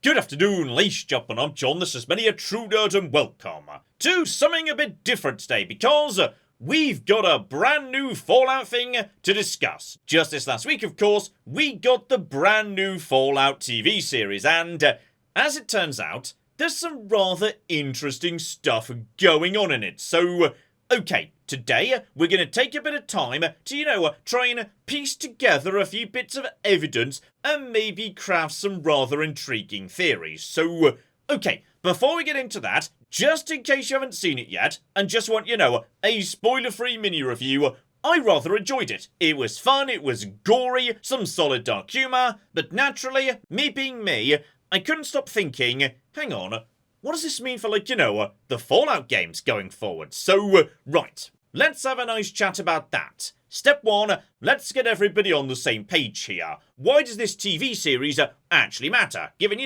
Good afternoon, ladies and gentlemen, I'm John, this is many a true nerd, and welcome to something a bit different today, because we've got a brand new Fallout thing to discuss. Just this last week, of course, we got the brand new Fallout TV series, and as it turns out, there's some rather interesting stuff going on in it. So, okay, today we're going to take a bit of time to, try and piece together a few bits of evidence and maybe craft some rather intriguing theories. So, okay, before we get into that, just in case you haven't seen it yet, and just want, a spoiler-free mini-review, I rather enjoyed it. It was fun, it was gory, some solid dark humour, but naturally, me being me, I couldn't stop thinking, hang on, what does this mean for, the Fallout games going forward? So, right, let's have a nice chat about that. Step 1, let's get everybody on the same page here. Why does this TV series actually matter, given,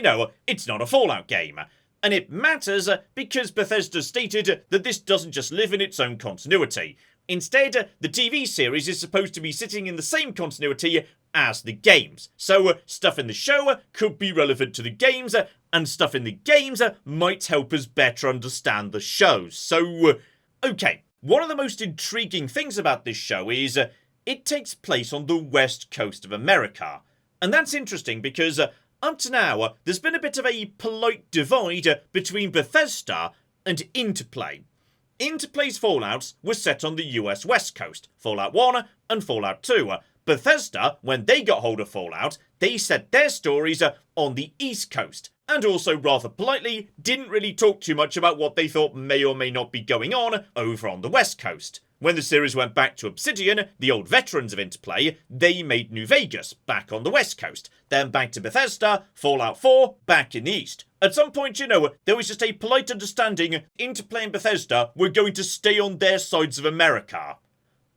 it's not a Fallout game? And it matters because Bethesda stated that this doesn't just live in its own continuity. Instead, the TV series is supposed to be sitting in the same continuity as the games. So, stuff in the show could be relevant to the games, and stuff in the games might help us better understand the shows. So, okay, one of the most intriguing things about this show is it takes place on the west coast of America. And that's interesting because up to now, there's been a bit of a polite divide between Bethesda and Interplay. Interplay's Fallouts were set on the US West Coast, Fallout 1 and Fallout 2. Bethesda, when they got hold of Fallout, they set their stories on the East Coast, and also rather politely didn't really talk too much about what they thought may or may not be going on over on the West Coast. When the series went back to Obsidian, the old veterans of Interplay, they made New Vegas, back on the West Coast. Then back to Bethesda, Fallout 4, back in the East. At some point, there was just a polite understanding Interplay and Bethesda were going to stay on their sides of America.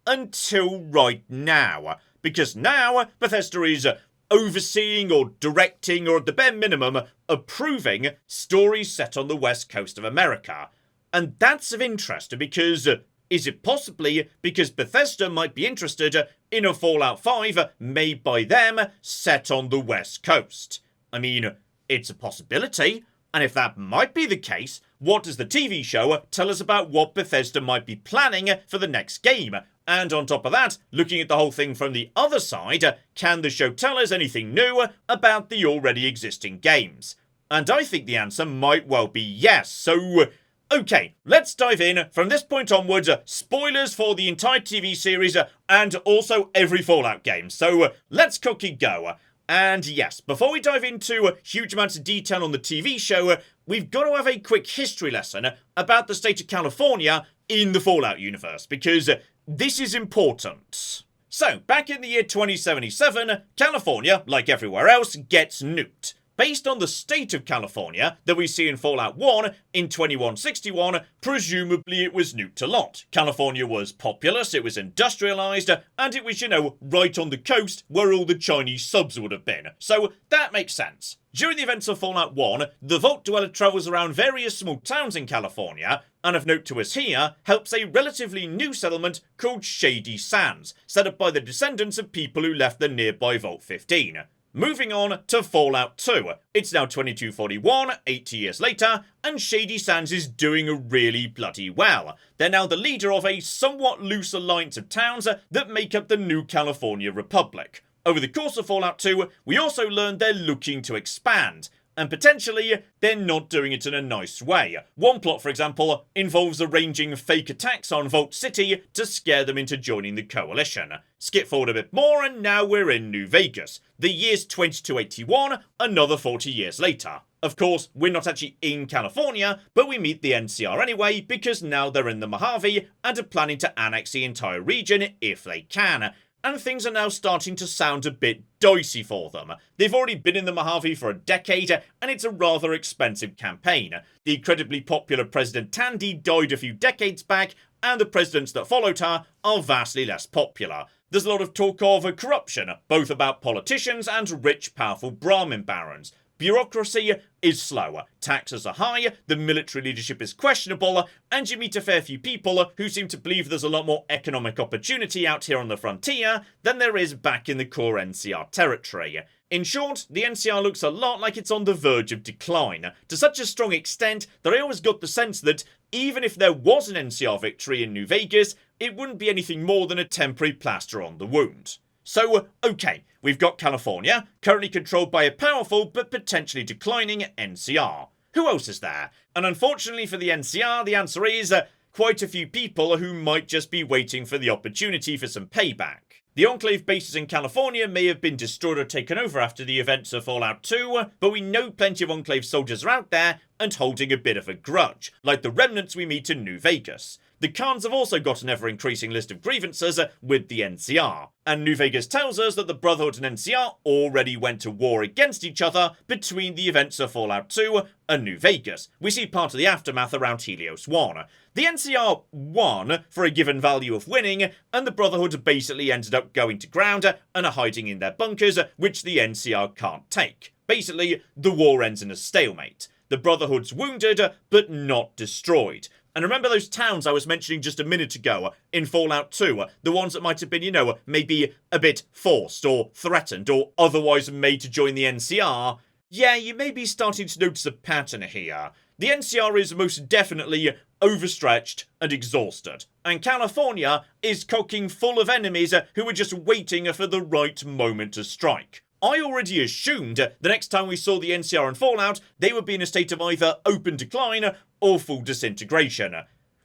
Until right now. Because now, Bethesda is overseeing or directing, or at the bare minimum, approving stories set on the west coast of America. And that's of interest because, is it possibly because Bethesda might be interested in a Fallout 5 made by them set on the west coast? I mean, it's a possibility, and if that might be the case, what does the TV show tell us about what Bethesda might be planning for the next game? And on top of that, looking at the whole thing from the other side, can the show tell us anything new about the already existing games? And I think the answer might well be yes, so okay, let's dive in. From this point onwards, spoilers for the entire TV series and also every Fallout game, so let's cookie go. And yes, before we dive into huge amounts of detail on the TV show, we've got to have a quick history lesson about the state of California in the Fallout universe, because this is important. So, back in the year 2077, California, like everywhere else, gets nuked. Based on the state of California that we see in Fallout 1 in 2161, presumably it was nuked a lot. California was populous, it was industrialized, and it was, right on the coast where all the Chinese subs would have been. So that makes sense. During the events of Fallout 1, the Vault Dweller travels around various small towns in California, and of note to us here, helps a relatively new settlement called Shady Sands, set up by the descendants of people who left the nearby Vault 15. Moving on to Fallout 2. It's now 2241, 80 years later, and Shady Sands is doing really bloody well. They're now the leader of a somewhat loose alliance of towns that make up the new California Republic. Over the course of Fallout 2, we also learned they're looking to expand. And potentially, they're not doing it in a nice way. One plot, for example, involves arranging fake attacks on Vault City to scare them into joining the Coalition. Skip forward a bit more, and now we're in New Vegas. The year's 2281, another 40 years later. Of course, we're not actually in California, but we meet the NCR anyway, because now they're in the Mojave and are planning to annex the entire region if they can. And things are now starting to sound a bit dicey for them. They've already been in the Mojave for a decade, and it's a rather expensive campaign. The incredibly popular President Tandy died a few decades back, and the presidents that followed her are vastly less popular. There's a lot of talk of corruption, both about politicians and rich, powerful Brahmin barons. Bureaucracy is slow, taxes are high, the military leadership is questionable, and you meet a fair few people who seem to believe there's a lot more economic opportunity out here on the frontier than there is back in the core NCR territory. In short, the NCR looks a lot like it's on the verge of decline, to such a strong extent that I always got the sense that even if there was an NCR victory in New Vegas, it wouldn't be anything more than a temporary plaster on the wound. So, okay, we've got California, currently controlled by a powerful but potentially declining NCR. Who else is there? And unfortunately for the NCR, the answer is quite a few people who might just be waiting for the opportunity for some payback. The Enclave bases in California may have been destroyed or taken over after the events of Fallout 2, but we know plenty of Enclave soldiers are out there and holding a bit of a grudge, like the remnants we meet in New Vegas. The Khans have also got an ever-increasing list of grievances with the NCR, and New Vegas tells us that the Brotherhood and NCR already went to war against each other between the events of Fallout 2 and New Vegas. We see part of the aftermath around Helios 1. The NCR won for a given value of winning, and the Brotherhood basically ended up going to ground and are hiding in their bunkers, which the NCR can't take. Basically, the war ends in a stalemate. The Brotherhood's wounded, but not destroyed. And remember those towns I was mentioning just a minute ago in Fallout 2? The ones that might have been, maybe a bit forced or threatened or otherwise made to join the NCR? Yeah, you may be starting to notice a pattern here. The NCR is most definitely overstretched and exhausted. And California is cocking full of enemies who are just waiting for the right moment to strike. I already assumed the next time we saw the NCR in Fallout, they would be in a state of either open decline or full disintegration.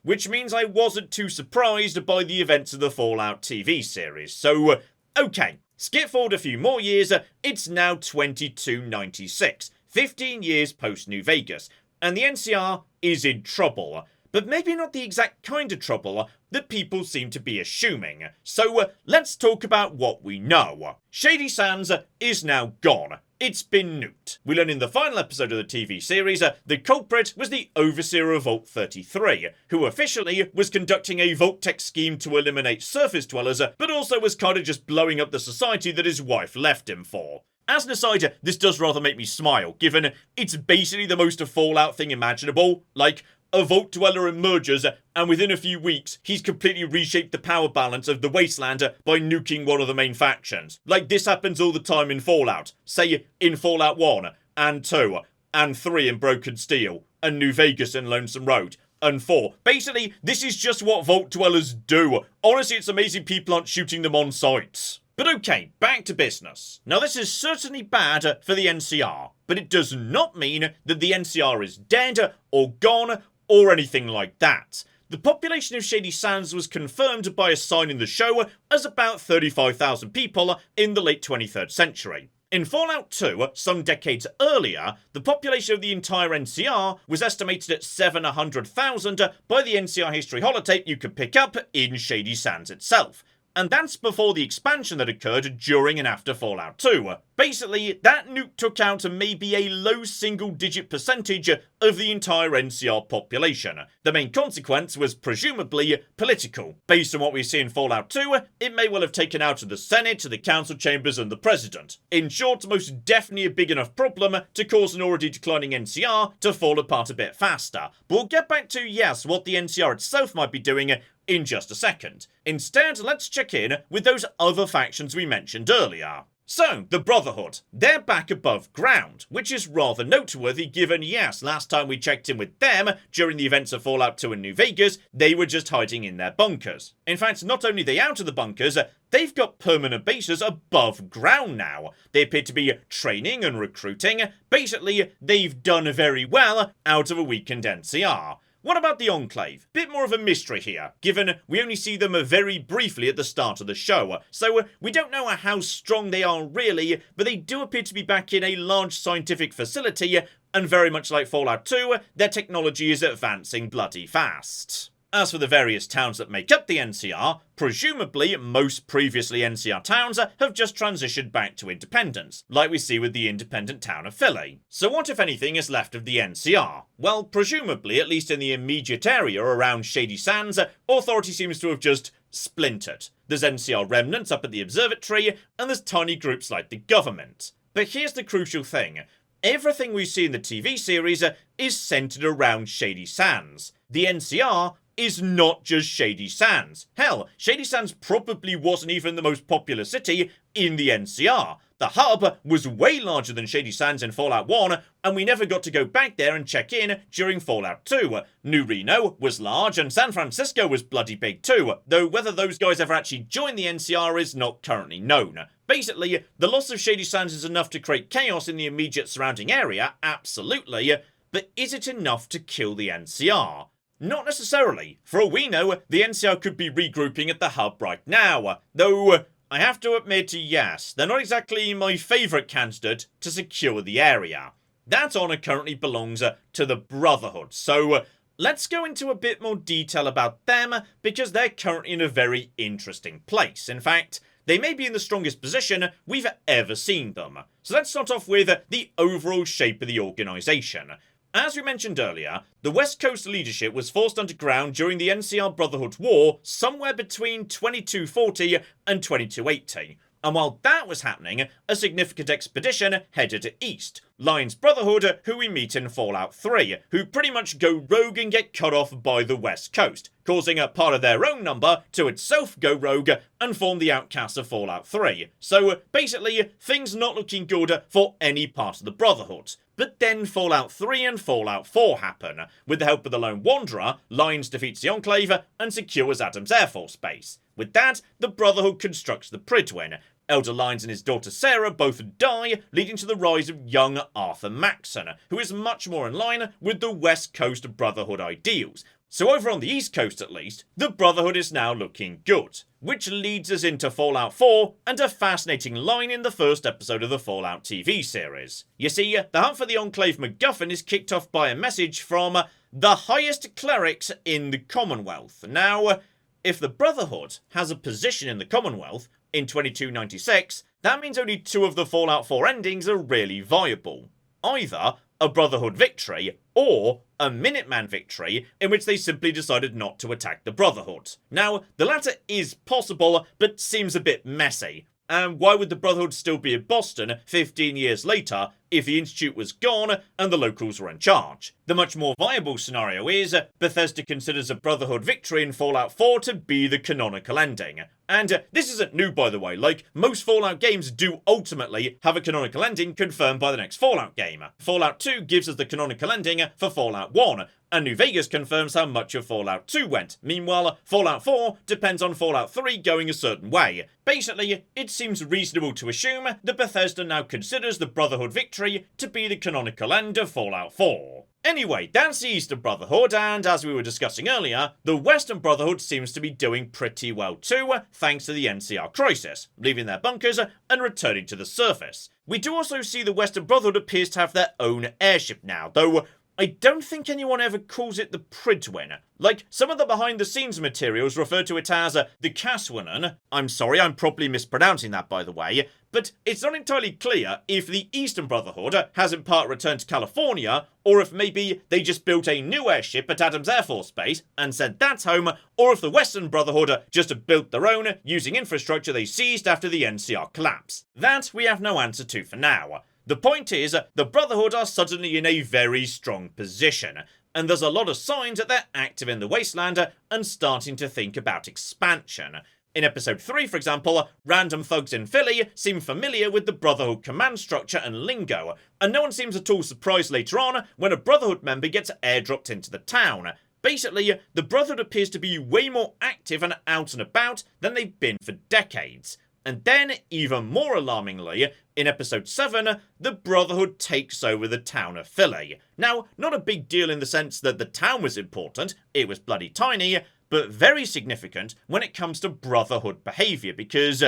Which means I wasn't too surprised by the events of the Fallout TV series. So, okay, skip forward a few more years, it's now 2296, 15 years post New Vegas, and the NCR is in trouble. But maybe not the exact kind of trouble that people seem to be assuming. So let's talk about what we know. Shady Sands is now gone. It's been nuked. We learn in the final episode of the TV series the culprit was the overseer of Vault 33, who officially was conducting a Vault-Tec scheme to eliminate surface dwellers, but also was kind of just blowing up the society that his wife left him for. As an aside, this does rather make me smile, given it's basically the most Fallout thing imaginable. Like, a Vault Dweller emerges, and within a few weeks, he's completely reshaped the power balance of the Wasteland by nuking one of the main factions. Like, this happens all the time in Fallout. Say, in Fallout 1, and 2, and 3 in Broken Steel, and New Vegas and Lonesome Road, and 4. Basically, this is just what Vault Dwellers do. Honestly, it's amazing people aren't shooting them on sight. But okay, back to business. Now this is certainly bad for the NCR, but it does not mean that the NCR is dead, or gone, or anything like that. The population of Shady Sands was confirmed by a sign in the show as about 35,000 people in the late 23rd century. In Fallout 2, some decades earlier, the population of the entire NCR was estimated at 700,000 by the NCR history holotape you could pick up in Shady Sands itself. And that's before the expansion that occurred during and after Fallout 2. Basically, that nuke took out maybe a low single-digit percentage of the entire NCR population. The main consequence was presumably political. Based on what we see in Fallout 2, it may well have taken out the Senate, the council chambers, and the president. In short, most definitely a big enough problem to cause an already declining NCR to fall apart a bit faster. But we'll get back to, yes, what the NCR itself might be doing in just a second. Instead, let's check in with those other factions we mentioned earlier. So, the Brotherhood. They're back above ground, which is rather noteworthy given, yes, last time we checked in with them, during the events of Fallout 2 in New Vegas, they were just hiding in their bunkers. In fact, not only are they out of the bunkers, they've got permanent bases above ground now. They appear to be training and recruiting. Basically, they've done very well out of a weakened NCR. What about the Enclave? Bit more of a mystery here, given we only see them very briefly at the start of the show, so we don't know how strong they are really, but they do appear to be back in a large scientific facility, and very much like Fallout 2, their technology is advancing bloody fast. As for the various towns that make up the NCR, presumably most previously NCR towns have just transitioned back to independence, like we see with the independent town of Philly. So what, if anything, is left of the NCR? Well, presumably, at least in the immediate area around Shady Sands, authority seems to have just splintered. There's NCR remnants up at the observatory, and there's tiny groups like the government. But here's the crucial thing. Everything we see in the TV series is centered around Shady Sands. The NCR is not just Shady Sands. Hell, Shady Sands probably wasn't even the most popular city in the NCR. The hub was way larger than Shady Sands in Fallout 1, and we never got to go back there and check in during Fallout 2. New Reno was large, and San Francisco was bloody big too, though whether those guys ever actually joined the NCR is not currently known. Basically, the loss of Shady Sands is enough to create chaos in the immediate surrounding area, absolutely, but is it enough to kill the NCR? Not necessarily. For all we know, the NCR could be regrouping at the hub right now, though I have to admit, yes, they're not exactly my favourite candidate to secure the area. That honour currently belongs to the Brotherhood, so let's go into a bit more detail about them, because they're currently in a very interesting place. In fact, they may be in the strongest position we've ever seen them. So let's start off with the overall shape of the organisation. As we mentioned earlier, the West Coast leadership was forced underground during the NCR Brotherhood War somewhere between 2240 and 2280. And while that was happening, a significant expedition headed east. Lyon's Brotherhood, who we meet in Fallout 3, who pretty much go rogue and get cut off by the West Coast, causing a part of their own number to itself go rogue and form the outcasts of Fallout 3. So basically, things not looking good for any part of the Brotherhood. But then Fallout 3 and Fallout 4 happen. With the help of the Lone Wanderer, Lyons defeats the Enclave and secures Adams Air Force Base. With that, the Brotherhood constructs the Prydwen. Elder Lyons and his daughter Sarah both die, leading to the rise of young Arthur Maxson, who is much more in line with the West Coast Brotherhood ideals. So over on the East Coast at least, the Brotherhood is now looking good. Which leads us into Fallout 4 and a fascinating line in the first episode of the Fallout TV series. You see, the hunt for the Enclave MacGuffin is kicked off by a message from the highest clerics in the Commonwealth. Now, if the Brotherhood has a position in the Commonwealth in 2296, that means only 2 of the Fallout 4 endings are really viable. Either a Brotherhood victory, or a Minuteman victory, in which they simply decided not to attack the Brotherhood. Now, the latter is possible, but seems a bit messy. And why would the Brotherhood still be in Boston 15 years later if the Institute was gone and the locals were in charge? The much more viable scenario is Bethesda considers a Brotherhood victory in Fallout 4 to be the canonical ending. And this isn't new, by the way, like most Fallout games do ultimately have a canonical ending confirmed by the next Fallout game. Fallout 2 gives us the canonical ending for Fallout 1, and New Vegas confirms how much of Fallout 2 went. Meanwhile, Fallout 4 depends on Fallout 3 going a certain way. Basically, it seems reasonable to assume that Bethesda now considers the Brotherhood victory to be the canonical end of Fallout 4. Anyway, that's the Eastern Brotherhood, and as we were discussing earlier, the Western Brotherhood seems to be doing pretty well too, thanks to the NCR crisis, leaving their bunkers and returning to the surface. We do also see the Western Brotherhood appears to have their own airship now, though I don't think anyone ever calls it the Prydwen. Like, some of the behind-the-scenes materials refer to it as the Caswanen. I'm sorry, I'm probably mispronouncing that, by the way. But it's not entirely clear if the Eastern Brotherhood has in part returned to California, or if maybe they just built a new airship at Adams Air Force Base and sent that home, or if the Western Brotherhood just built their own using infrastructure they seized after the NCR collapse. That we have no answer to for now. The point is, the Brotherhood are suddenly in a very strong position, and there's a lot of signs that they're active in the Wasteland and starting to think about expansion. In episode 3, for example, random thugs in Philly seem familiar with the Brotherhood command structure and lingo, and no one seems at all surprised later on when a Brotherhood member gets airdropped into the town. Basically, the Brotherhood appears to be way more active and out and about than they've been for decades. And then, even more alarmingly, in episode 7, the Brotherhood takes over the town of Philly. Now, not a big deal in the sense that the town was important, it was bloody tiny, but very significant when it comes to Brotherhood behaviour, because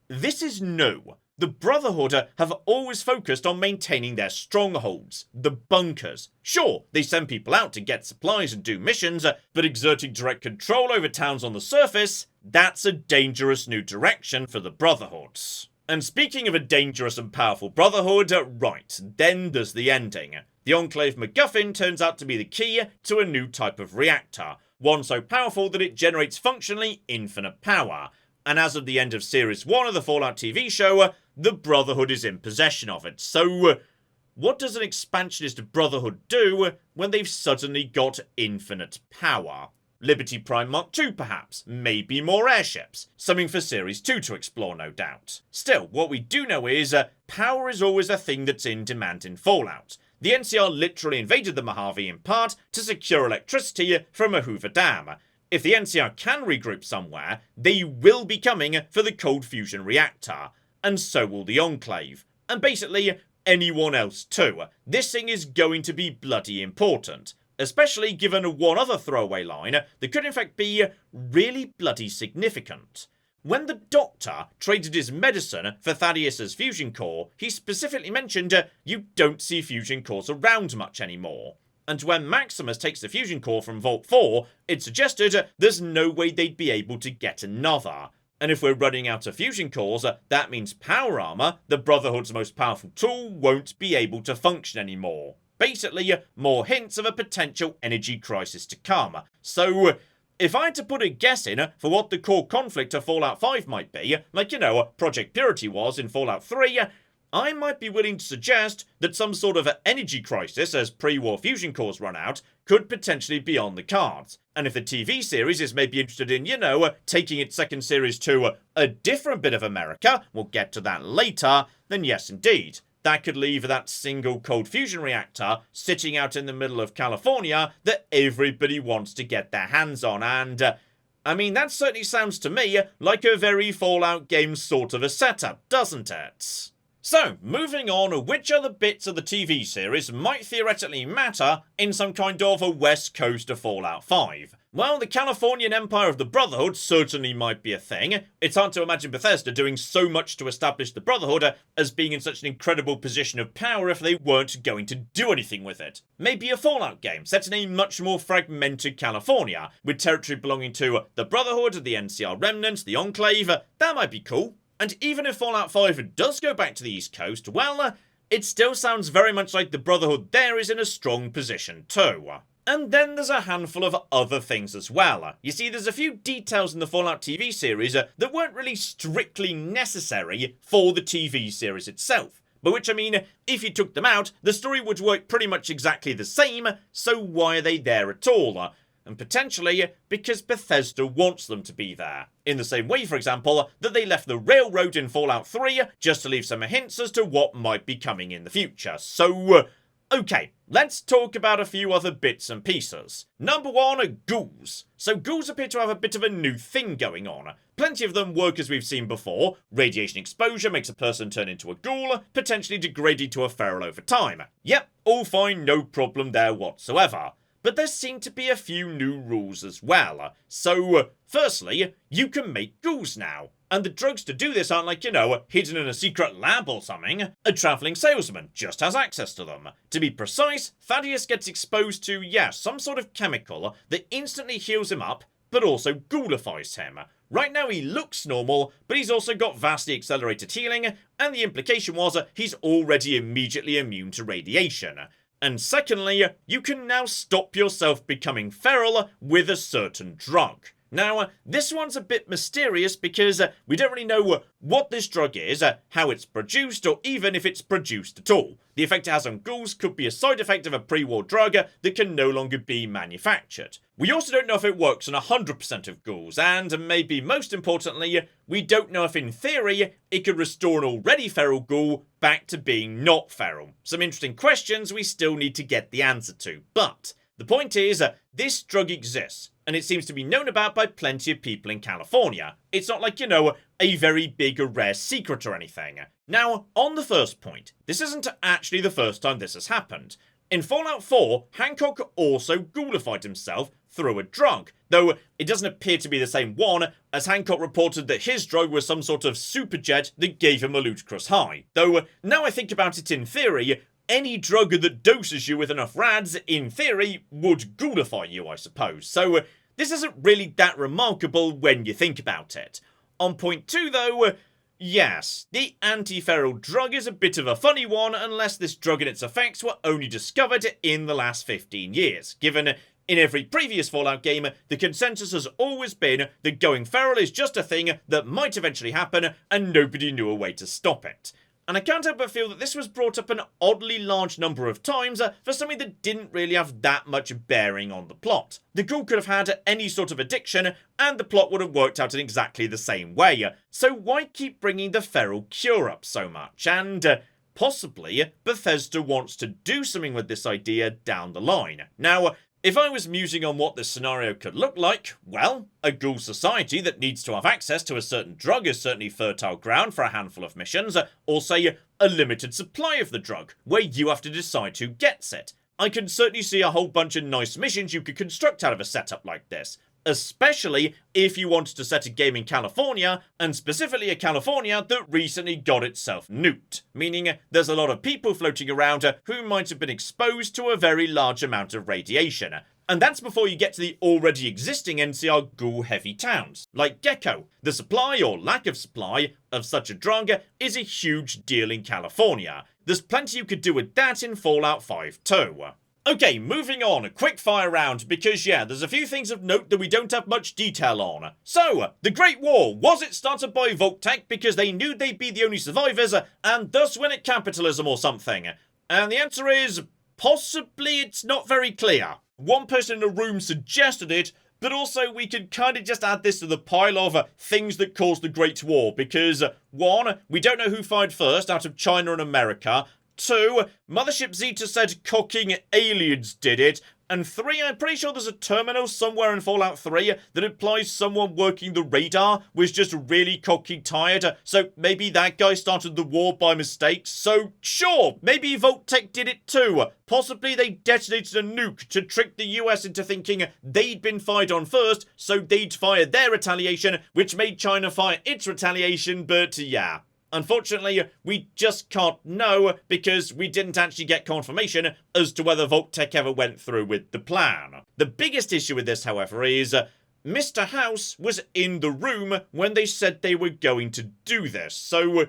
this is new. The Brotherhood have always focused on maintaining their strongholds, the bunkers. Sure, they send people out to get supplies and do missions, but exerting direct control over towns on the surface, that's a dangerous new direction for the Brotherhood. And speaking of a dangerous and powerful Brotherhood, right, then there's the ending. The Enclave MacGuffin turns out to be the key to a new type of reactor, one so powerful that it generates functionally infinite power. And as of the end of Series 1 of the Fallout TV show, the Brotherhood is in possession of it. So, what does an expansionist Brotherhood do when they've suddenly got infinite power? Liberty Prime Mark II perhaps, maybe more airships. Something for Series 2 to explore, no doubt. Still, what we do know is power is always a thing that's in demand in Fallout. The NCR literally invaded the Mojave in part to secure electricity from a Hoover Dam. If the NCR can regroup somewhere, they will be coming for the cold fusion reactor. And so will the Enclave. And basically, anyone else too. This thing is going to be bloody important. Especially given one other throwaway line that could in fact be really bloody significant. When the Doctor traded his medicine for Thaddeus's fusion core, he specifically mentioned you don't see fusion cores around much anymore. And when Maximus takes the fusion core from Vault 4, it suggested there's no way they'd be able to get another. And if we're running out of fusion cores, that means power armor, the Brotherhood's most powerful tool, won't be able to function anymore. Basically, more hints of a potential energy crisis to come. So, if I had to put a guess in for what the core conflict of Fallout 5 might be, like, Project Purity was in Fallout 3, I might be willing to suggest that some sort of energy crisis as pre-war fusion cores run out could potentially be on the cards. And if the TV series is maybe interested in, taking its second series to a different bit of America, we'll get to that later, then yes indeed. That could leave that single cold fusion reactor sitting out in the middle of California that everybody wants to get their hands on, and that certainly sounds to me like a very Fallout game sort of a setup, doesn't it? So, moving on, which other bits of the TV series might theoretically matter in some kind of a west coast of Fallout 5? Well, the Californian Empire of the Brotherhood certainly might be a thing. It's hard to imagine Bethesda doing so much to establish the Brotherhood as being in such an incredible position of power if they weren't going to do anything with it. Maybe a Fallout game set in a much more fragmented California, with territory belonging to the Brotherhood, the NCR Remnants, the Enclave. That might be cool. And even if Fallout 5 does go back to the East Coast, well, it still sounds very much like the Brotherhood there is in a strong position too. And then there's a handful of other things as well. You see, there's a few details in the Fallout TV series that weren't really strictly necessary for the TV series itself. By which I mean, if you took them out, the story would work pretty much exactly the same, so why are they there at all? And potentially because Bethesda wants them to be there. In the same way, for example, that they left the railroad in Fallout 3 just to leave some hints as to what might be coming in the future. So, okay, let's talk about a few other bits and pieces. Number one, ghouls. So ghouls appear to have a bit of a new thing going on. Plenty of them work as we've seen before. Radiation exposure makes a person turn into a ghoul, potentially degrading to a feral over time. Yep, all fine, no problem there whatsoever. But there seem to be a few new rules as well. So, firstly, you can make ghouls now. And the drugs to do this aren't like, hidden in a secret lab or something. A travelling salesman just has access to them. To be precise, Thaddeus gets exposed to, some sort of chemical that instantly heals him up, but also ghoulifies him. Right now he looks normal, but he's also got vastly accelerated healing, and the implication was he's already immediately immune to radiation. And secondly, you can now stop yourself becoming feral with a certain drug. Now, this one's a bit mysterious because we don't really know what this drug is, how it's produced, or even if it's produced at all. The effect it has on ghouls could be a side effect of a pre-war drug that can no longer be manufactured. We also don't know if it works on 100% of ghouls, and maybe most importantly, we don't know if in theory it could restore an already feral ghoul back to being not feral. Some interesting questions we still need to get the answer to, but the point is, this drug exists, and it seems to be known about by plenty of people in California. It's not like, a very big or rare secret or anything. Now, on the first point, this isn't actually the first time this has happened. In Fallout 4, Hancock also ghoulified himself through a drug, though it doesn't appear to be the same one, as Hancock reported that his drug was some sort of superjet that gave him a ludicrous high. Though, now I think about it in theory, any drug that doses you with enough rads, in theory, would ghoulify you, I suppose. So, this isn't really that remarkable when you think about it. On point 2, though, yes, the anti-feral drug is a bit of a funny one unless this drug and its effects were only discovered in the last 15 years, given in every previous Fallout game, the consensus has always been that going feral is just a thing that might eventually happen and nobody knew a way to stop it. and I can't help but feel that this was brought up an oddly large number of times for something that didn't really have that much bearing on the plot. The ghoul could have had any sort of addiction, and the plot would have worked out in exactly the same way. So why keep bringing the feral cure up so much? And possibly Bethesda wants to do something with this idea down the line. Now, if I was musing on what this scenario could look like, well, a ghoul society that needs to have access to a certain drug is certainly fertile ground for a handful of missions, or say, a limited supply of the drug, where you have to decide who gets it. I can certainly see a whole bunch of nice missions you could construct out of a setup like this. Especially if you wanted to set a game in California, and specifically a California that recently got itself nuked. Meaning there's a lot of people floating around who might have been exposed to a very large amount of radiation. And that's before you get to the already existing NCR ghoul-heavy towns, like Gecko. The supply or lack of supply of such a drug is a huge deal in California. There's plenty you could do with that in Fallout 5 too. Okay, moving on, a quick fire round, because yeah, there's a few things of note that we don't have much detail on. So, the Great War, was it started by Vault-Tec because they knew they'd be the only survivors, and thus win at capitalism or something? And the answer is, possibly it's not very clear. One person in a room suggested it, but also we could kind of just add this to the pile of things that caused the Great War, because 1, we don't know who fired first out of China and America. 2, Mothership Zeta said cocking aliens did it. And 3, I'm pretty sure there's a terminal somewhere in Fallout 3 that implies someone working the radar was just really cocky tired, so maybe that guy started the war by mistake. So sure, maybe Vault-Tec did it too. Possibly they detonated a nuke to trick the US into thinking they'd been fired on first, so they'd fire their retaliation, which made China fire its retaliation, but yeah. Unfortunately, we just can't know because we didn't actually get confirmation as to whether Vault-Tec ever went through with the plan. The biggest issue with this, however, is Mr. House was in the room when they said they were going to do this. So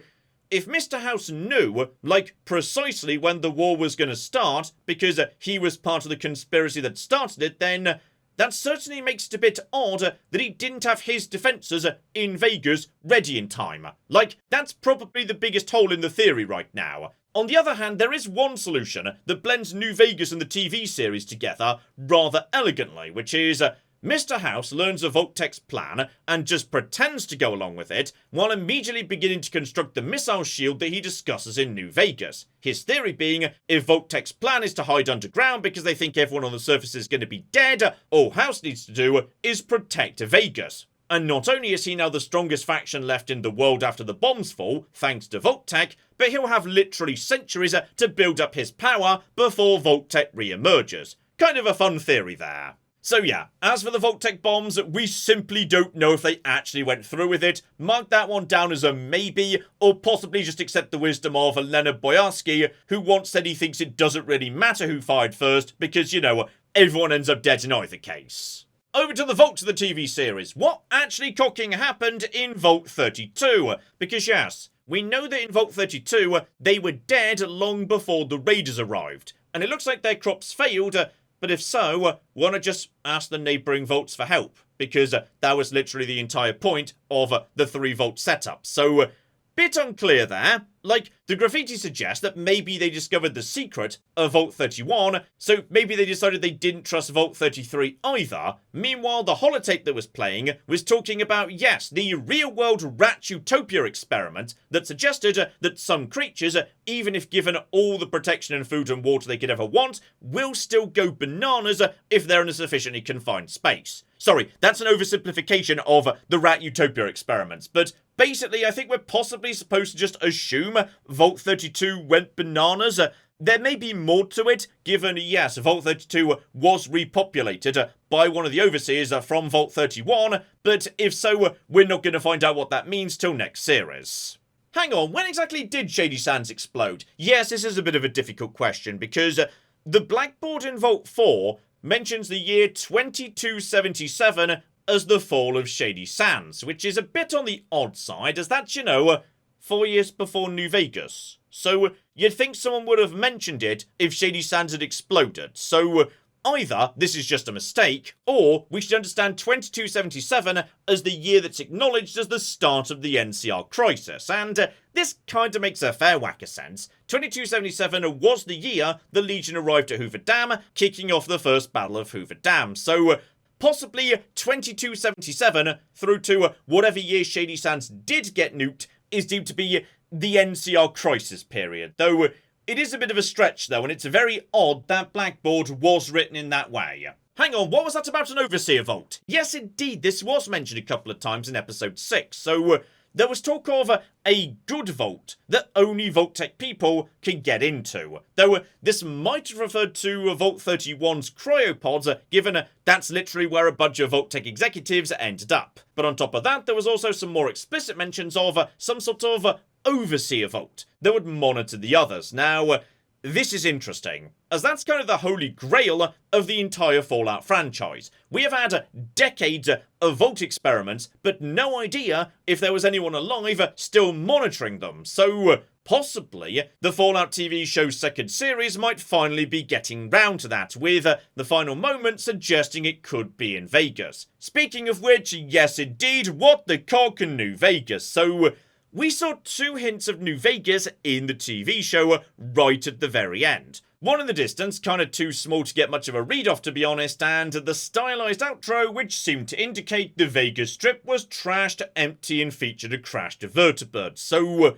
if Mr. House knew, like, precisely when the war was going to start, because he was part of the conspiracy that started it, then that certainly makes it a bit odd that he didn't have his defences in Vegas ready in time. Like, that's probably the biggest hole in the theory right now. On the other hand, there is one solution that blends New Vegas and the TV series together rather elegantly, which is Mr. House learns of Vault-Tec's plan and just pretends to go along with it, while immediately beginning to construct the missile shield that he discusses in New Vegas. His theory being, if Vault-Tec's plan is to hide underground because they think everyone on the surface is going to be dead, all House needs to do is protect Vegas. And not only is he now the strongest faction left in the world after the bombs fall, thanks to Vault-Tec, but he'll have literally centuries to build up his power before Vault-Tec re-emerges. Kind of a fun theory there. So yeah, as for the Vault-Tec bombs, we simply don't know if they actually went through with it. Mark that one down as a maybe, or possibly just accept the wisdom of Leonard Boyarsky, who once said he thinks it doesn't really matter who fired first, because, you know, everyone ends up dead in either case. Over to the Vault to the TV series. What actually cocking happened in Vault 32? Because yes, we know that in Vault 32, they were dead long before the Raiders arrived. And it looks like their crops failed, but if so, why not just ask the neighbouring vaults for help? Because that was literally the entire point of the 3 vault setup. So, bit unclear there. Like, the graffiti suggests that maybe they discovered the secret of Vault 31, so maybe they decided they didn't trust Vault 33 either. Meanwhile, the holotape that was playing was talking about, yes, the real-world rat utopia experiment that suggested that some creatures, even if given all the protection and food and water they could ever want, will still go bananas if they're in a sufficiently confined space. Sorry, that's an oversimplification of the rat utopia experiments, but basically I think we're possibly supposed to just assume Vault 32 went bananas. There may be more to it, given, yes, Vault 32 was repopulated by one of the overseers from Vault 31, but if so, we're not going to find out what that means till next series. Hang on, when exactly did Shady Sands explode? Yes, this is a bit of a difficult question, because the blackboard in Vault 4 mentions the year 2277 as the fall of Shady Sands, which is a bit on the odd side, as that's, you know, 4 years before New Vegas. So you'd think someone would have mentioned it if Shady Sands had exploded. So either this is just a mistake, or we should understand 2277 as the year that's acknowledged as the start of the NCR crisis. And this kinda makes a fair whack of sense. 2277 was the year the Legion arrived at Hoover Dam, kicking off the first Battle of Hoover Dam, so possibly 2277 through to whatever year Shady Sands did get nuked is deemed to be the NCR crisis period, though it is a bit of a stretch though, and it's very odd that Blackboard was written in that way. Hang on, what was that about an Overseer Vault? Yes, indeed, this was mentioned a couple of times in episode 6, so there was talk of a good vault that only Vault-Tec people can get into. Though this might have referred to Vault 31's cryopods, given that's literally where a bunch of Vault-Tec executives ended up. But on top of that, there was also some more explicit mentions of some sort of Overseer Vault that would monitor the others. Now, this is interesting, as that's kind of the holy grail of the entire Fallout franchise. We have had decades of Vault experiments, but no idea if there was anyone alive still monitoring them, so possibly the Fallout TV show's second series might finally be getting round to that, with the final moment suggesting it could be in Vegas. Speaking of which, yes indeed, what the cock in New Vegas, so we saw 2 hints of New Vegas in the TV show right at the very end. One in the distance, kinda too small to get much of a read-off to be honest, and the stylized outro which seemed to indicate the Vegas Strip was trashed, empty and featured a crashed vertibird. So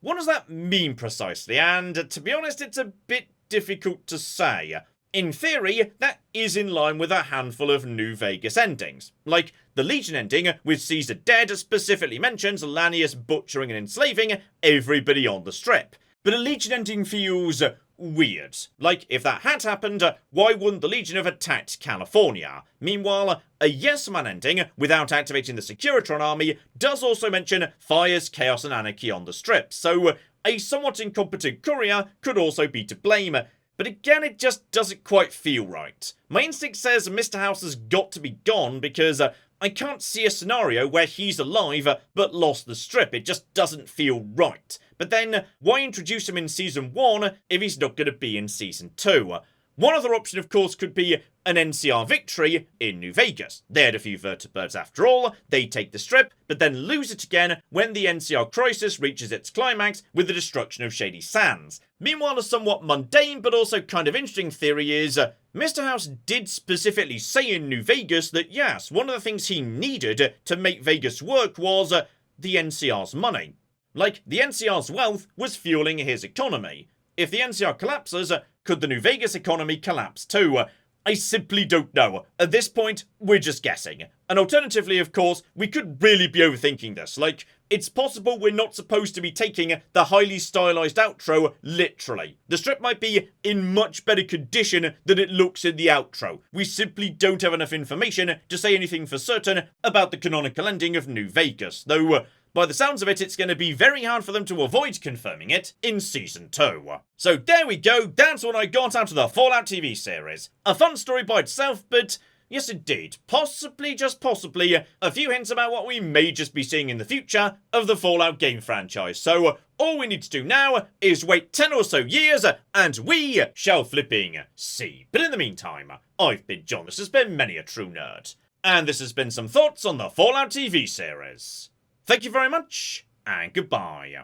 what does that mean precisely? And to be honest, it's a bit difficult to say. In theory, that is in line with a handful of New Vegas endings. Like, the Legion ending, with Caesar dead, specifically mentions Lanius butchering and enslaving everybody on the Strip. But a Legion ending feels weird. Like, if that had happened, why wouldn't the Legion have attacked California? Meanwhile, a Yes Man ending, without activating the Securitron army, does also mention fires, chaos and anarchy on the Strip, so a somewhat incompetent courier could also be to blame. But again, it just doesn't quite feel right. My instinct says Mr. House has got to be gone because I can't see a scenario where he's alive but lost the Strip. It just doesn't feel right. But then, why introduce him in Season 1 if he's not going to be in Season 2? One other option, of course, could be an NCR victory in New Vegas. They had a few vertibirds after all, they take the Strip, but then lose it again when the NCR crisis reaches its climax with the destruction of Shady Sands. Meanwhile, a somewhat mundane but also kind of interesting theory is, Mr. House did specifically say in New Vegas that yes, one of the things he needed to make Vegas work was the NCR's money. Like, the NCR's wealth was fueling his economy. If the NCR collapses, could the New Vegas economy collapse too? I simply don't know. At this point, we're just guessing. And alternatively, of course, we could really be overthinking this. Like, it's possible we're not supposed to be taking the highly stylized outro literally. The Strip might be in much better condition than it looks in the outro. We simply don't have enough information to say anything for certain about the canonical ending of New Vegas, though by the sounds of it, it's going to be very hard for them to avoid confirming it in Season 2. So there we go, that's what I got out of the Fallout TV series. A fun story by itself, but yes indeed, possibly, just possibly, a few hints about what we may just be seeing in the future of the Fallout game franchise. So all we need to do now is wait 10 or so years, and we shall flipping see. But in the meantime, I've been John, this has been Many a True Nerd, and this has been some thoughts on the Fallout TV series. Thank you very much, and goodbye.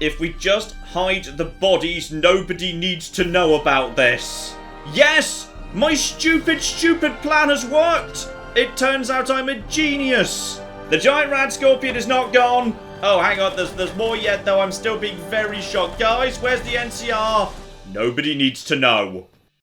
If we just hide the bodies, nobody needs to know about this. Yes! My stupid plan has worked! It turns out I'm a genius! The giant rad scorpion is not gone! Oh, hang on, there's more yet though, I'm still being very shocked. Guys, where's the NCR? Nobody needs to know.